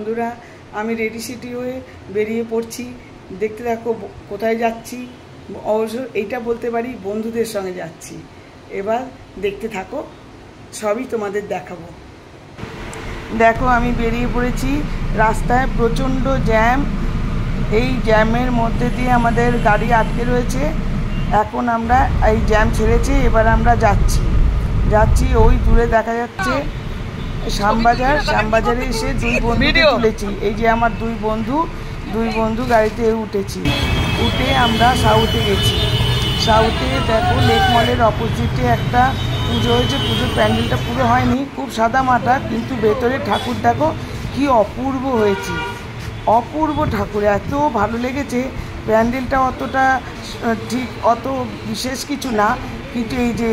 বন্ধুরা, আমি ready city হয়ে বেরিয়ে পড়ছি। দেখতে দেখো কোথায় যাচ্ছি। অবশ্য এইটা বলতে পারি বন্ধুদের সঙ্গে যাচ্ছি। এবার দেখতে থাকো, সবই তোমাদের দেখাবো। দেখো আমি বেরিয়ে পড়েছি। রাস্তায় প্রচণ্ড জ্যাম। এই জ্যামের মধ্যে দিয়ে আমাদের গাড়ি আটকে রয়েছে। এখন আমরা এই জ্যাম ছেড়েছি, এবার আমরা যাচ্ছি ওই দূরে দেখা যাচ্ছে শ্যামবাজার। শ্যামবাজারে এসে দুই বন্ধু তুলেছি। এই যে আমার দুই বন্ধু গাড়িতে উঠে আমরা সাউথে গেছি। সাউথে দেখো লেক মলের অপোজিটে একটা পুজো হয়েছে। পুজোর প্যান্ডেলটা পুরো হয়নি, খুব সাদা মাটা, কিন্তু ভেতরে ঠাকুর দেখো কি অপূর্ব হয়েছে। অপূর্ব ঠাকুর, এত ভালো লেগেছে। প্যান্ডেলটা অত বিশেষ কিছু না, কিন্তু এই যে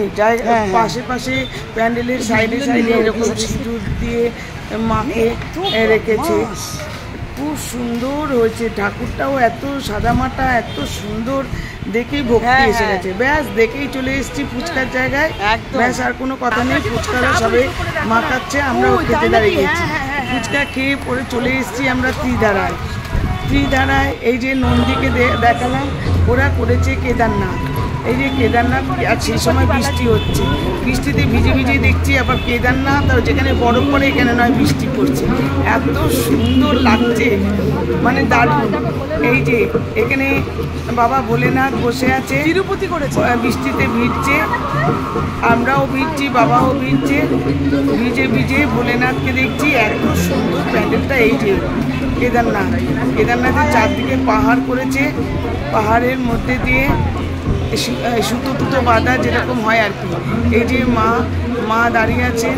পাশে প্যান্ডেলের সাইডে এরকম সিঁদুর দিয়ে মাকে রেখেছে। খুব সুন্দর হয়েছে। ঠাকুরটাও এত সাদামাটা, এত সুন্দর, দেখেই ভক্তি এসে গেছে। ব্যাস দেখেই চলে এসেছি ফুচকার জায়গায়। ব্যাস আর কোনো কথা নেই। ফুচকারা সবে মাখাচ্ছে, আমরাও খেতে দাঁড়িয়ে গেছি। ফুচকা খেয়ে পরে চলে এসেছি আমরা ত্রিধারায়। এই যে নন্দীকে দেখালাম, ওরা করেছে কেদারনাথ। এই যে কেদারনাথ, আর সেই সময় বৃষ্টি হচ্ছে। বৃষ্টিতে ভিজে দেখছি আবার কেদারনাথ, আর যেখানে বরফ পড়ে এখানে নয় বৃষ্টি পড়ছে। এত সুন্দর লাগছে, মানে দারুণ। এই যে এখানে বাবা ভোলেনাথ বসে আছে, তিরুপতি করেছে, বৃষ্টিতে ভিজছে, আমরাও ভিজছি, বাবাও ভিজছে। ভিজে ভোলেনাথকে দেখছি। এত সুন্দর প্যান্ডেলটা। এই যে কেদারনাথের চারদিকে পাহাড় করেছে। পাহাড়ের মধ্যে দিয়ে সুতো বাঁধা যেরকম হয় আর কি। এই যে মা দাঁড়িয়ে আছেন,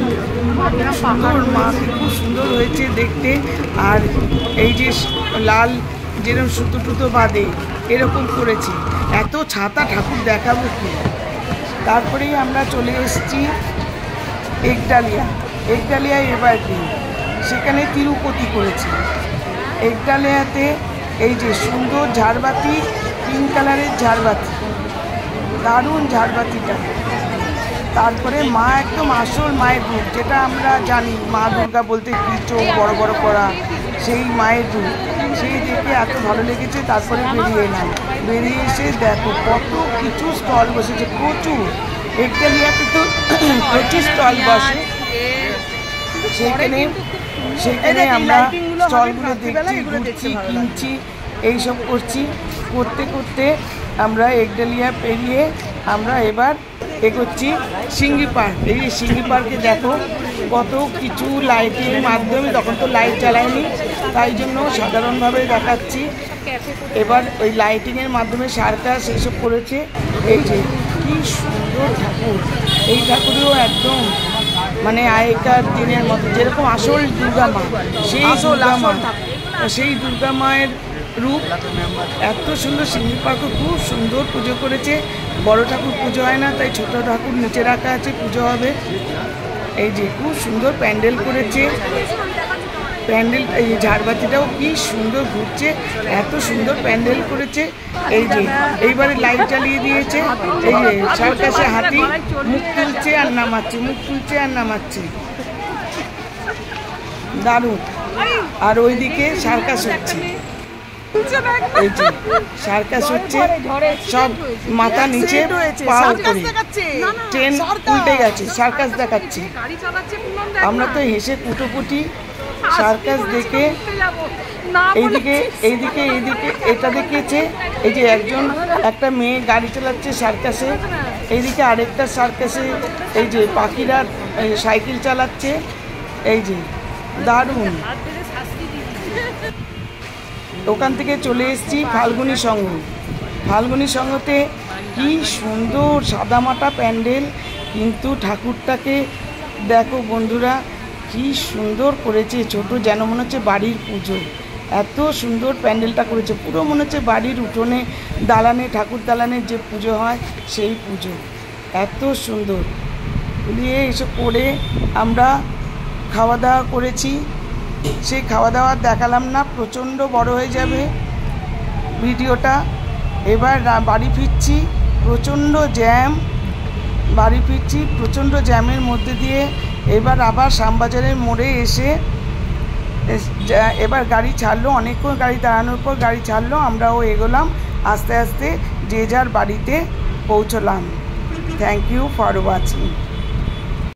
সুন্দর, মা খুব সুন্দর হয়েছে দেখতে। আর এই যে লাল যেরকম সুতো বাঁধে এরকম করেছে। এত ছাতা ঠাকুর দেখাবো কি। তারপরেই আমরা চলে এসেছি একডালিয়া এবার দিন, সেখানে তিরুপতি করেছে। একডালিয়াতে এই যে সুন্দর ঝাড়বাতি, পিঙ্ক কালারের ঝাড়বাতি, দারুণ ঝাড়বাতিটা। তারপরে মা একদম আসল মায়ের রূপ, যেটা আমরা জানি মা দুর্গা বলতে কি চোখ বড় বড় করা, সেই মায়ের রূপ, সেই দেখে এত ভালো লেগেছে। তারপরে বেরিয়ে এসে দেখো কত কিছু স্টল বসেছে, প্রচুর। একডালিয়াতে তো প্রচুর স্টল বসে। সেখানে আমরা স্টলগুলো দেখছি, ঘুরছি, কিনছি, এইসব করতে আমরা একডালিয়া পেরিয়ে আমরা এবার এগোচ্ছি সিঙ্গি পার্ক। এই যে সিঙ্গি পার্কে দেখো কত কিছু লাইটের মাধ্যমে, তখন তো লাইট জ্বালায়নি, তাই জন্য সাধারণভাবে দেখাচ্ছি। এবার ওই লাইটিংয়ের মাধ্যমে সার্কাস এইসব করেছে। এই যে কি সুন্দর ঠাকুর। এই ঠাকুরেও একদম মানে আগেকার দিনের মতো, যেরকম আসল দুর্গা মা, সেই দুর্গা মায়ের রূপ। এত সুন্দর। সিঙ্গি পার্কও খুব সুন্দর পুজো করেছে। বড় ঠাকুর পুজো হয় না, তাই ছোট ঠাকুর নিচে রাখা আছে, পুজো হবে। এই যে খুব সুন্দর প্যান্ডেল করেছে। এই ঝাড়বাতিটাও কি সুন্দর ঘুরছে, এত সুন্দর প্যান্ডেল করেছে। এই যে এইবারে লাইট জ্বালিয়ে দিয়েছে। এই যে সার্কাসে হাতি মুখ তুলছে আর নামাচ্ছে, দারুণ। আর ওইদিকে সার্কাস হচ্ছে। এই যে সার্কাস হচ্ছে, সব মাথা নিচে পা উপরে, ট্রেন উল্টে গেছে, সার্কাস দেখাচ্ছে। আমরা তো হেসে কুটোপুটি সার্কাস দেখে। এইদিকে এটা দেখেছে। এই যে একটা মেয়ে গাড়ি চালাচ্ছে সার্কাসে। এইদিকে আরেকটা সার্কাসে এই যে পাখিরা সাইকেল চালাচ্ছে। এই যে দারুণ। ওখান থেকে চলে এসেছি ফাল্গুনী সংঘতে। কি সুন্দর সাদামাটা প্যান্ডেল, কিন্তু ঠাকুরটাকে দেখো বন্ধুরা কি সুন্দর করেছে। ছোট, যেন মনে হচ্ছে বাড়ির পুজো। এত সুন্দর প্যান্ডেলটা করেছে, পুরো মনে হচ্ছে বাড়ির উঠোনে দালানে, ঠাকুর দালানের যে পুজো হয় সেই পুজো। এত সুন্দর নিয়ে এসব করে আমরা খাওয়া দাওয়া করেছি। সেই খাওয়া দাওয়া দেখালাম না, প্রচণ্ড বড় হয়ে যাবে ভিডিওটা। এবার বাড়ি ফিরছি, প্রচণ্ড জ্যামের মধ্যে দিয়ে। এবার আবার শ্যামবাজারের মোড়ে এসে এবার গাড়ি ছাড়লো, অনেকক্ষণ গাড়ি দাঁড়ানোর পর গাড়ি ছাড়লো, আমরাও এগোলাম, আস্তে আস্তে যে যার বাড়িতে পৌঁছলাম। Thank you for watching.